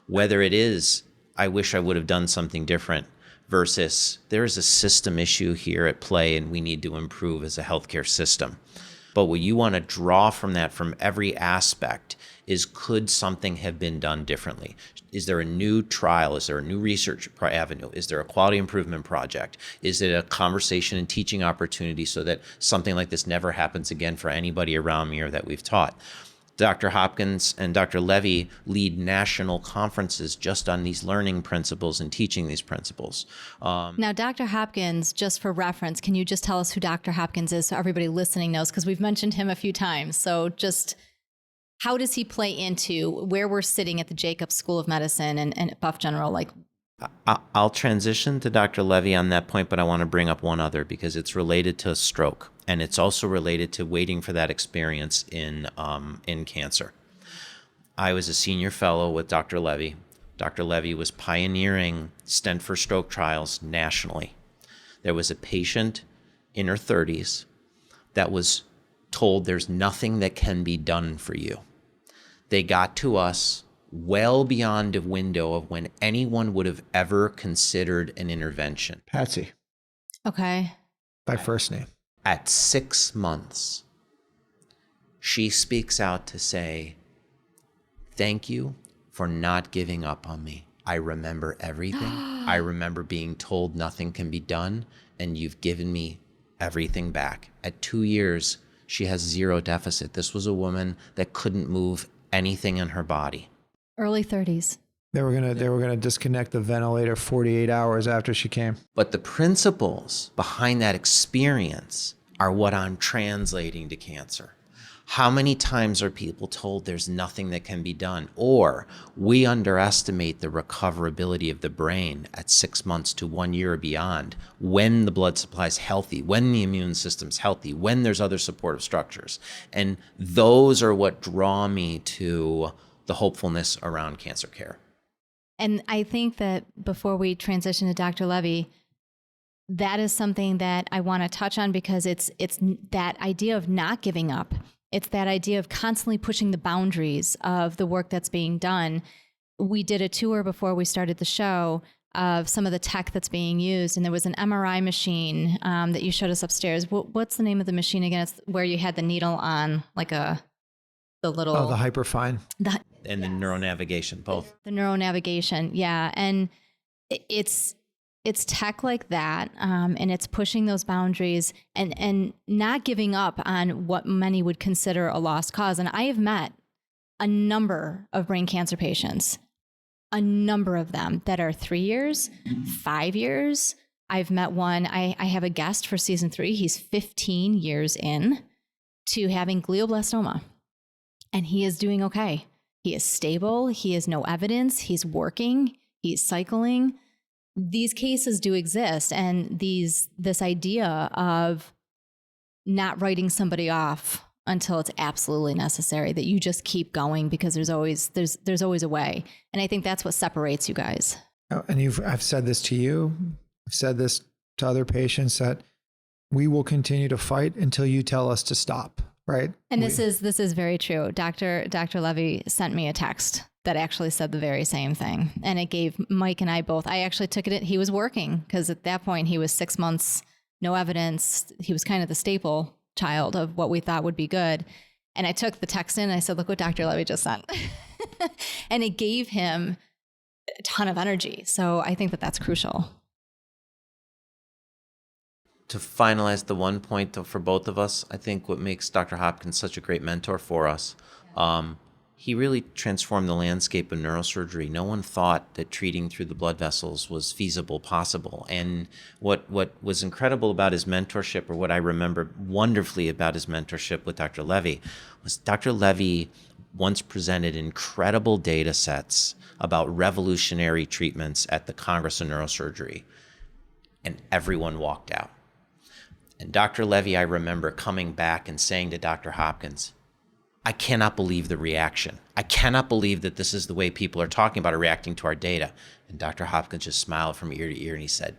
S3: Whether it is, I wish I would have done something different, versus there is a system issue here at play and we need to improve as a healthcare system. But what you want to draw from that, from every aspect, is could something have been done differently? Is there a new trial? Is there a new research avenue? Is there a quality improvement project? Is it a conversation and teaching opportunity so that something like this never happens again for anybody around me or that we've taught? Dr. Hopkins and Dr. Levy lead national conferences just on these learning principles and teaching these principles.
S2: Now, Dr. Hopkins, just for reference, can you just tell us who Dr. Hopkins is so everybody listening knows? Because we've mentioned him a few times. So just how does he play into where we're sitting at the Jacobs School of Medicine and at Buff General? Like,
S3: I'll transition to Dr. Levy on that point, but I want to bring up one other because it's related to stroke. And it's also related to waiting for that experience in cancer. I was a senior fellow with Dr. Levy. Dr. Levy was pioneering stent for stroke trials nationally. There was a patient in her 30s that was told there's nothing that can be done for you. They got to us well beyond a window of when anyone would have ever considered an intervention.
S4: Patsy.
S2: Okay.
S4: By first name.
S3: At 6 months, she speaks out to say, "Thank you for not giving up on me. I remember everything. I remember being told nothing can be done, and you've given me everything back." At 2 years, she has zero deficit. This was a woman that couldn't move anything in her body.
S2: Early 30s.
S4: They were gonna disconnect the ventilator 48 hours after she came.
S3: But the principles behind that experience are what I'm translating to cancer. How many times are people told there's nothing that can be done? Or we underestimate the recoverability of the brain at 6 months to 1 year or beyond, when the blood supply is healthy, when the immune system's healthy, when there's other supportive structures. And those are what draw me to the hopefulness around cancer care.
S2: And I think that before we transition to Dr. Levy, that is something that I want to touch on, because it's that idea of not giving up. It's that idea of constantly pushing the boundaries of the work that's being done. We did a tour before we started the show of some of the tech that's being used, and there was an MRI machine that you showed us upstairs. What's the name of the machine again? It's where you had the needle on like the little...
S4: Oh, the hyperfine.
S3: And the neuronavigation, both.
S2: The neuronavigation, yeah. And it's tech like that, and it's pushing those boundaries and not giving up on what many would consider a lost cause. And I have met a number of brain cancer patients, a number of them that are 3 years, 5 years. I've met one, I have a guest for season 3. He's 15 years in to having glioblastoma, and he is doing okay. He is stable. He has no evidence. He's working. He's cycling. These cases do exist, and this idea of not writing somebody off until it's absolutely necessary, that you just keep going because there's always a way. And I think that's what separates you guys.
S4: And I've said this to you. I've said this to other patients, that we will continue to fight until you tell us to stop. Right.
S2: And this is very true. Dr. Levy sent me a text that actually said the very same thing. And it gave Mike and I both, I actually took it, he was working, because at that point he was 6 months, no evidence. He was kind of the staple child of what we thought would be good. And I took the text in and I said, look what Dr. Levy just sent. And it gave him a ton of energy. So I think that that's crucial.
S3: To finalize the one point, though, for both of us, I think what makes Dr. Hopkins such a great mentor for us, he really transformed the landscape of neurosurgery. No one thought that treating through the blood vessels was feasible, possible. And what was incredible about his mentorship, or what I remember wonderfully about his mentorship with Dr. Levy, was Dr. Levy once presented incredible data sets about revolutionary treatments at the Congress of Neurosurgery, and everyone walked out. And Dr. Levy, I remember coming back and saying to Dr. Hopkins, I cannot believe the reaction. I cannot believe that this is the way people are talking about or reacting to our data. And Dr. Hopkins just smiled from ear to ear and he said,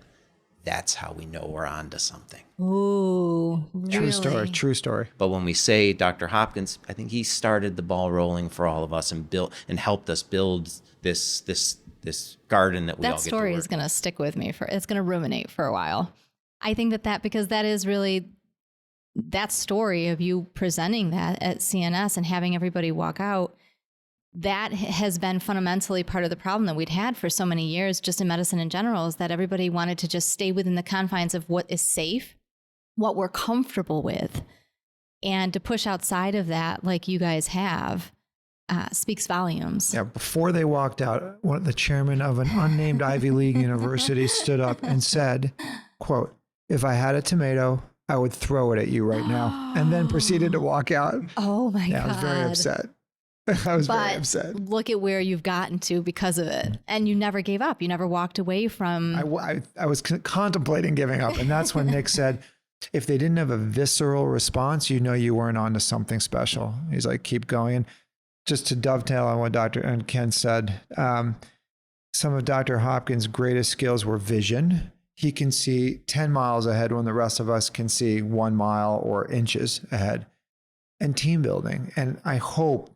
S3: that's how we know we're on to something.
S2: Ooh, really?
S4: True story.
S3: But when we say Dr. Hopkins, I think he started the ball rolling for all of us and helped us build this garden that we all get to work.
S2: That story is going to stick with me it's going to ruminate for a while. I think because that is really that story of you presenting that at CNS and having everybody walk out, that has been fundamentally part of the problem that we'd had for so many years just in medicine in general, is that everybody wanted to just stay within the confines of what is safe, what we're comfortable with. And to push outside of that, like you guys have, speaks volumes.
S4: Yeah, before they walked out, the chairman of an unnamed Ivy League university stood up and said, quote, if I had a tomato, I would throw it at you right now, and then proceeded to walk out.
S2: Oh my God.
S4: I was very upset. Very upset.
S2: Look at where you've gotten to because of it. And you never gave up. You never walked away from...
S4: I was contemplating giving up. And that's when Nick said, if they didn't have a visceral response, you know you weren't on to something special. He's like, keep going. And just to dovetail on what Dr. Ken said, some of Dr. Hopkins' greatest skills were vision. He can see 10 miles ahead when the rest of us can see 1 mile or inches ahead. And team building. And I hope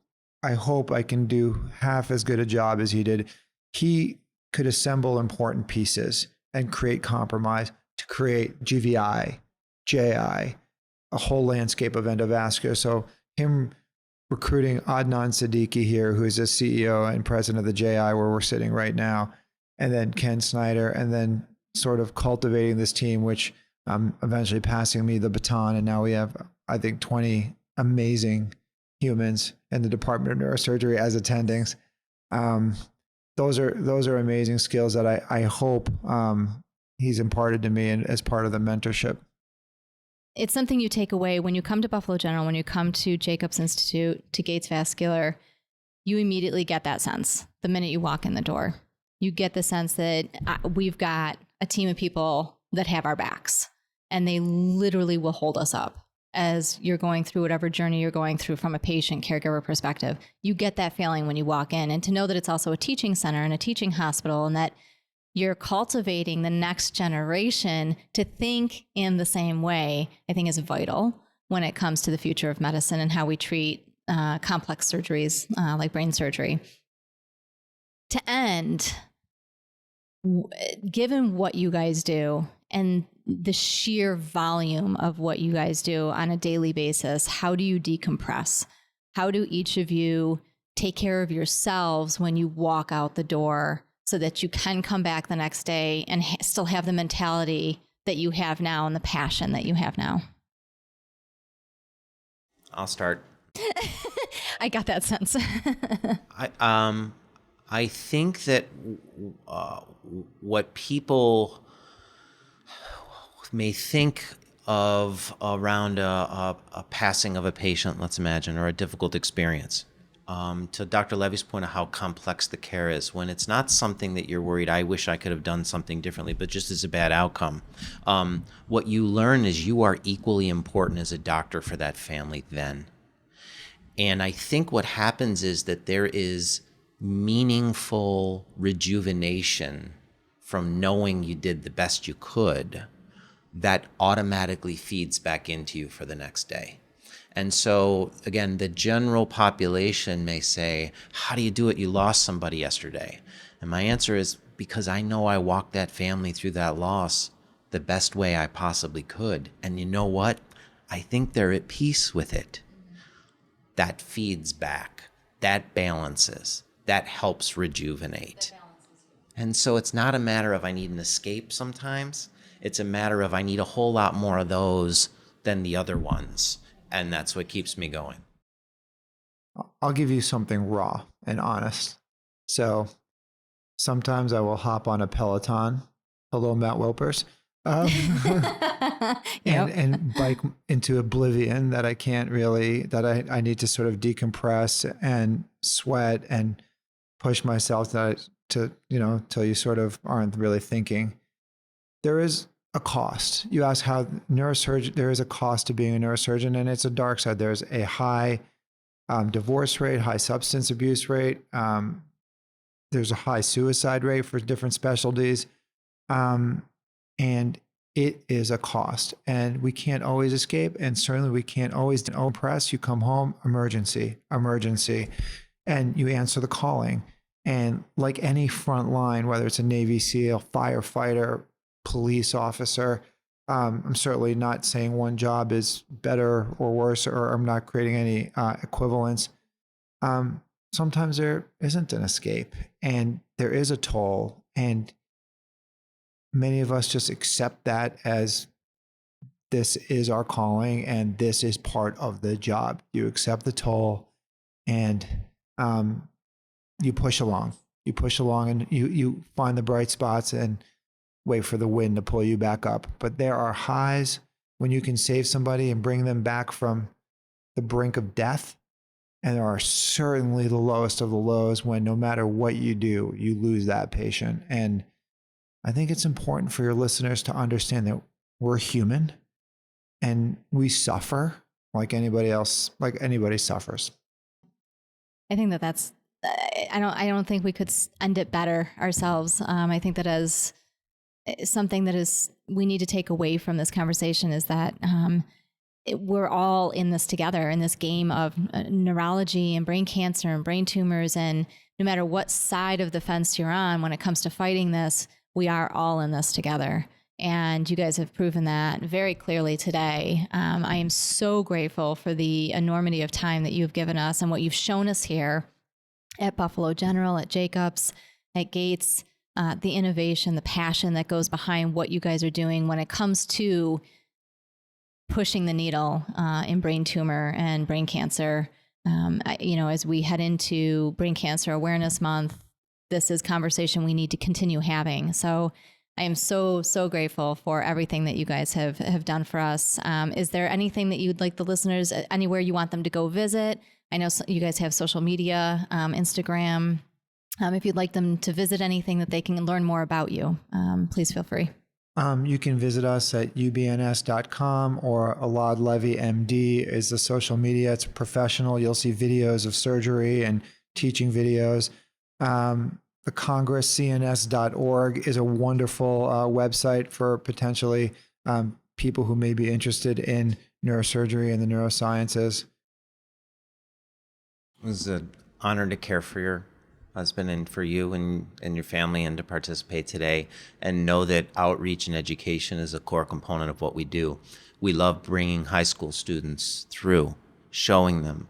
S4: I can do half as good a job as he did. He could assemble important pieces and create compromise to create GVI, JI, a whole landscape of endovascular. So him recruiting Adnan Siddiqui here, who is the CEO and president of the JI, where we're sitting right now, and then Ken Snyder, and then sort of cultivating this team, which eventually passing me the baton. And now we have, I think, 20 amazing humans in the Department of Neurosurgery as attendings. Those are amazing skills that I hope he's imparted to me and as part of the mentorship.
S2: it's something you take away when you come to Buffalo General, when you come to Jacobs Institute, to Gates Vascular. You immediately get that sense the minute you walk in the door. You get the sense that we've got a team of people that have our backs, and they literally will hold us up as you're going through whatever journey you're going through from a patient caregiver perspective. You get that feeling when you walk in, and to know that it's also a teaching center and a teaching hospital, and that you're cultivating the next generation to think in the same way, I think is vital when it comes to the future of medicine and how we treat complex surgeries like brain surgery. To end, given what you guys do and the sheer volume of what you guys do on a daily basis, how do you decompress? How do each of you take care of yourselves when you walk out the door so that you can come back the next day and still have the mentality that you have now and the passion that you have now?
S3: I'll start.
S2: I got that sense.
S3: I think that what people may think of around a passing of a patient, let's imagine, or a difficult experience, to Dr. Levy's point of how complex the care is, when it's not something that you're worried, I wish I could have done something differently, but just as a bad outcome, what you learn is you are equally important as a doctor for that family then. And I think what happens is that there is meaningful rejuvenation from knowing you did the best you could that automatically feeds back into you for the next day. And so, again, the general population may say, how do you do it? You lost somebody yesterday. And my answer is, because I know I walked that family through that loss the best way I possibly could. And you know what? I think they're at peace with it. That feeds back, that balances, that helps rejuvenate. And so it's not a matter of I need an escape sometimes. It's a matter of I need a whole lot more of those than the other ones. And that's what keeps me going.
S4: I'll give you something raw and honest. So sometimes I will hop on a Peloton, hello Matt Wilpers, and bike into oblivion that I can't really, that I need to sort of decompress and sweat and push myself to till you sort of aren't really thinking. There is a cost. You ask how neurosurgeon, there is a cost to being a neurosurgeon, and it's a dark side. There's a high divorce rate, high substance abuse rate. There's a high suicide rate for different specialties. And it is a cost, and we can't always escape. And certainly we can't always press. You come home, emergency, and you answer the calling. And like any front line, whether it's a Navy SEAL, firefighter, police officer, I'm certainly not saying one job is better or worse, or I'm not creating any equivalence. Sometimes there isn't an escape, and there is a toll, and many of us just accept that as this is our calling and this is part of the job. You accept the toll, and you push along. You push along, and you find the bright spots and wait for the wind to pull you back up. But there are highs when you can save somebody and bring them back from the brink of death. And there are certainly the lowest of the lows when no matter what you do, you lose that patient. And I think it's important for your listeners to understand that we're human and we suffer like anybody else, like anybody suffers.
S2: I think that's, I don't think we could end it better ourselves. I think that as something that is, we need to take away from this conversation is that we're all in this together, in this game of neurology and brain cancer and brain tumors. And no matter what side of the fence you're on, when it comes to fighting this, we are all in this together. And you guys have proven that very clearly today. I am so grateful for the enormity of time that you've given us and what you've shown us here at Buffalo General, at Jacobs, at Gates, the innovation, the passion that goes behind what you guys are doing when it comes to pushing the needle in brain tumor and brain cancer. As we head into Brain Cancer Awareness Month, this is conversation we need to continue having. So I am so, so grateful for everything that you guys have done for us. Is there anything that you'd like the listeners, anywhere you want them to go visit? I know you guys have social media, Instagram. If you'd like them to visit anything that they can learn more about you, please feel free.
S4: You can visit us at ubns.com, or Elad Levy MD is the social media. It's professional. You'll see videos of surgery and teaching videos. The congresscns.org is a wonderful website for potentially people who may be interested in neurosurgery and the neurosciences.
S3: It was an honor to care for your husband and for you and your family, and to participate today, and know that outreach and education is a core component of what we do. We love bringing high school students through, showing them.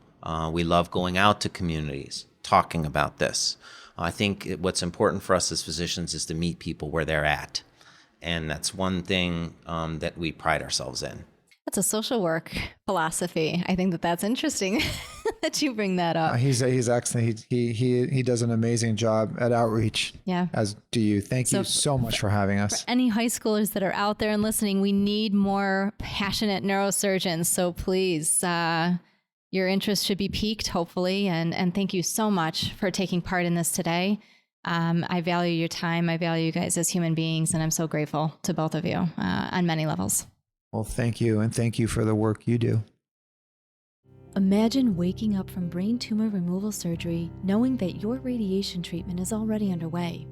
S3: We love going out to communities, talking about this. I think what's important for us as physicians is to meet people where they're at. And that's one thing that we pride ourselves in.
S2: That's a social work philosophy. I think that's interesting that you bring that up.
S4: He's excellent. He does an amazing job at outreach.
S2: Yeah.
S4: As do you. Thank you so much for having us.
S2: For any high schoolers that are out there and listening, we need more passionate neurosurgeons. So please, your interest should be piqued, hopefully. And thank you so much for taking part in this today. I value your time. I value you guys as human beings, and I'm so grateful to both of you on many levels.
S4: Well, thank you, and thank you for the work you do.
S5: Imagine waking up from brain tumor removal surgery knowing that your radiation treatment is already underway.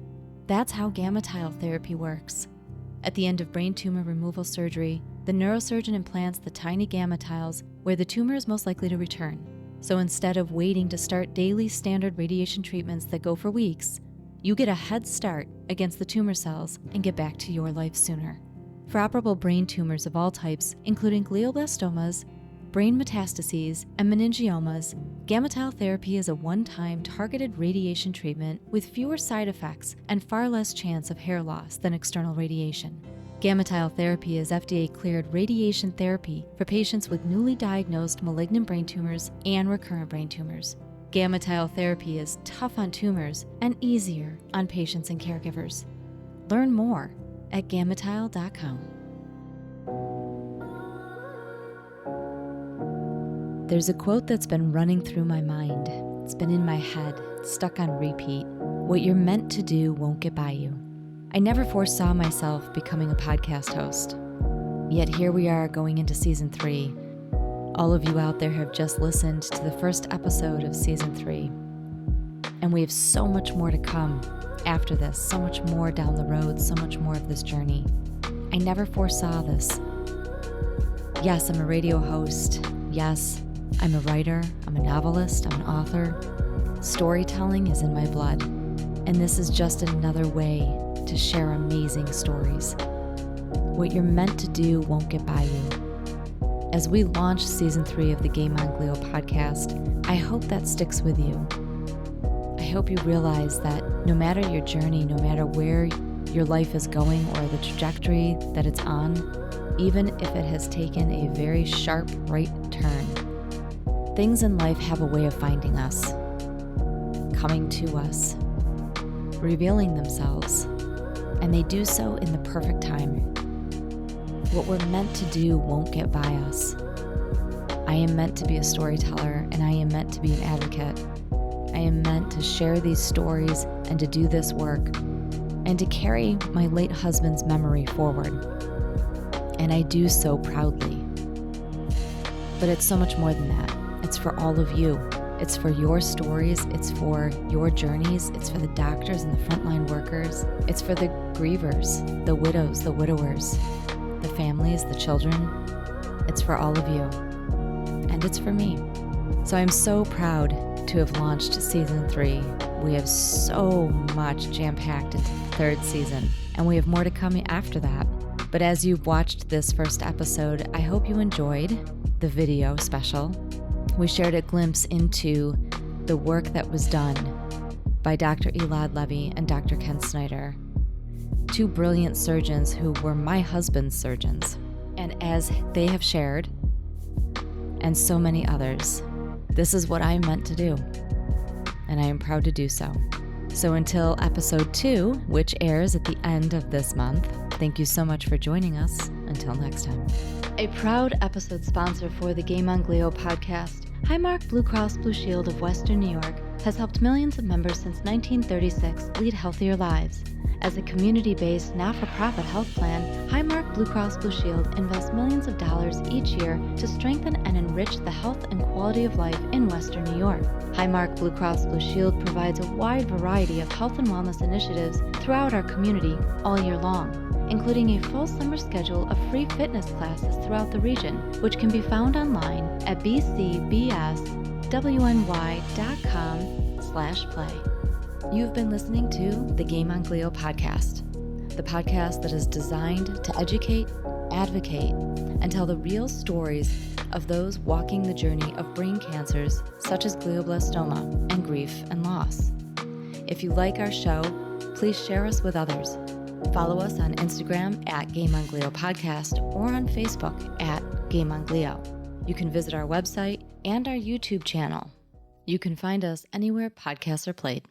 S5: That's how GammaTile Therapy works. At the end of brain tumor removal surgery, the neurosurgeon implants the tiny GammaTiles where the tumor is most likely to return. So instead of waiting to start daily standard radiation treatments that go for weeks, you get a head start against the tumor cells and get back to your life sooner. For operable brain tumors of all types, including glioblastomas, brain metastases, and meningiomas, GammaTile Therapy is a one-time targeted radiation treatment with fewer side effects and far less chance of hair loss than external radiation. GammaTile Therapy is FDA-cleared radiation therapy for patients with newly diagnosed malignant brain tumors and recurrent brain tumors. GammaTile Therapy is tough on tumors and easier on patients and caregivers. Learn more at GammaTile.com. There's a quote that's been running through my mind. It's been in my head, stuck on repeat. What you're meant to do won't get by you. I never foresaw myself becoming a podcast host. Yet here we are going into season 3. All of you out there have just listened to the first episode of season 3. And we have so much more to come after this, so much more down the road, so much more of this journey. I never foresaw this. Yes, I'm a radio host. Yes, I'm a writer. I'm a novelist. I'm an author. Storytelling is in my blood. And this is just another way to share amazing stories. What you're meant to do won't get by you. As we launch season 3 of the Game On Glio podcast, I hope that sticks with you. I hope you realize that no matter your journey, no matter where your life is going or the trajectory that it's on, even if it has taken a very sharp right turn, things in life have a way of finding us, coming to us, revealing themselves, and they do so in the perfect time. What we're meant to do won't get by us. I am meant to be a storyteller, and I am meant to be an advocate. I am meant to share these stories and to do this work and to carry my late husband's memory forward. And I do so proudly. But it's so much more than that. It's for all of you. It's for your stories. It's for your journeys. It's for the doctors and the frontline workers. It's for the grievers, the widows, the widowers, the families, the children. It's for all of you. And it's for me. So I'm so proud to have launched season 3. We have so much jam-packed into the 3rd season, and we have more to come after that. But as you've watched this first episode, I hope you enjoyed the video special. We shared a glimpse into the work that was done by Dr. Elad Levy and Dr. Ken Snyder, 2 brilliant surgeons who were my husband's surgeons. And as they have shared, and so many others, this is what I'm meant to do, and I am proud to do so. So until episode 2, which airs at the end of this month, thank you so much for joining us. Until next time. A proud episode sponsor for the Game On Glio podcast, Highmark Blue Cross Blue Shield of Western New York has helped millions of members since 1936 lead healthier lives. As a community-based, not-for-profit health plan, Highmark Blue Cross Blue Shield invests millions of dollars each year to strengthen and enrich the health and quality of life in Western New York. Highmark Blue Cross Blue Shield provides a wide variety of health and wellness initiatives throughout our community all year long, including a full summer schedule of free fitness classes throughout the region, which can be found online at bcbswny.com/play. You've been listening to the Game On Glio podcast, the podcast that is designed to educate, advocate, and tell the real stories of those walking the journey of brain cancers such as glioblastoma and grief and loss. If you like our show, please share us with others. Follow us on Instagram at Game On Glio Podcast or on Facebook at Game On Glio. You can visit our website and our YouTube channel. You can find us anywhere podcasts are played.